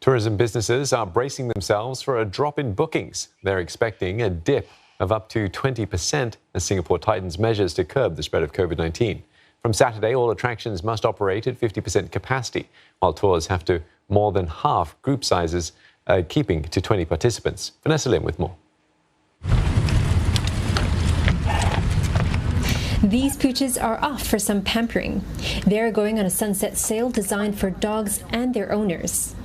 Tourism businesses are bracing themselves for a drop in bookings. They're expecting a dip of up to 20% as Singapore tightens measures to curb the spread of COVID-19. From Saturday, all attractions must operate at 50% capacity, while tours have to more than half group sizes, keeping to 20 participants. Vanessa Lim with more. These pooches are off for some pampering. They're going on a sunset sail designed for dogs and their owners.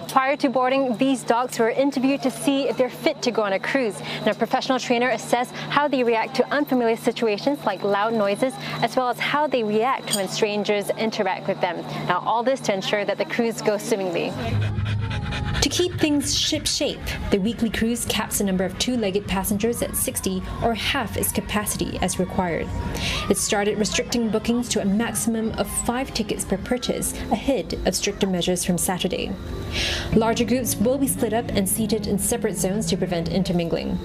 Prior to boarding, these dogs were interviewed to see if they're fit to go on a cruise. And a professional trainer assessed how they react to unfamiliar situations like loud noises, as well as how they react when strangers interact with them. Now, all this to ensure that the cruise goes swimmingly. To keep things ship-shape, the weekly cruise caps the number of two-legged passengers at 60 or half its capacity as required. It started restricting bookings to a maximum of 5 tickets per purchase, ahead of stricter measures from Saturday. Larger groups will be split up and seated in separate zones to prevent intermingling.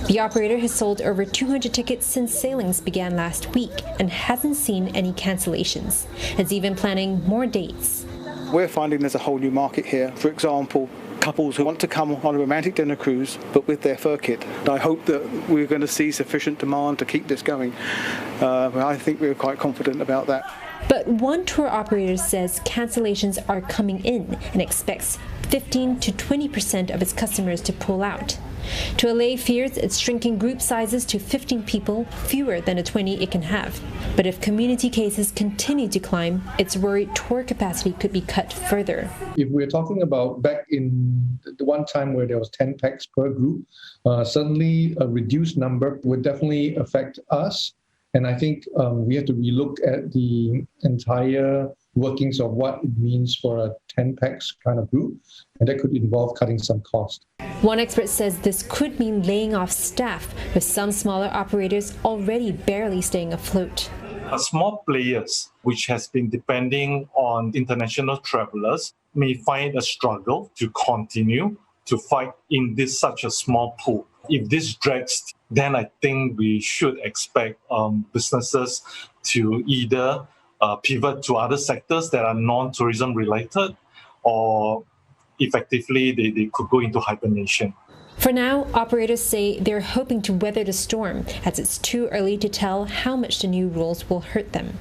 The operator has sold over 200 tickets since sailings began last week and hasn't seen any cancellations. It's even planning more dates. We're finding there's a whole new market here. For example, couples who want to come on a romantic dinner cruise, but with their fur kit. And I hope that we're going to see sufficient demand to keep this going. I think we're quite confident about that. But one tour operator says cancellations are coming in and expects 15 to 20% of its customers to pull out. To allay fears, it's shrinking group sizes to 15 people, fewer than the 20 it can have. But if community cases continue to climb, it's worried tour capacity could be cut further. If we're talking about back in the one time where there was 10 pax per group, suddenly a reduced number would definitely affect us. And I think we have to relook at the entire workings of what it means for a 10 pax kind of group, and that could involve cutting some cost. One expert says this could mean laying off staff, with some smaller operators already barely staying afloat. Small players, which has been depending on international travelers, may find a struggle to continue to fight in such a small pool. If this drags, then I think we should expect businesses to either pivot to other sectors that are non-tourism related, or effectively they could go into hibernation. For now, operators say they're hoping to weather the storm, as it's too early to tell how much the new rules will hurt them.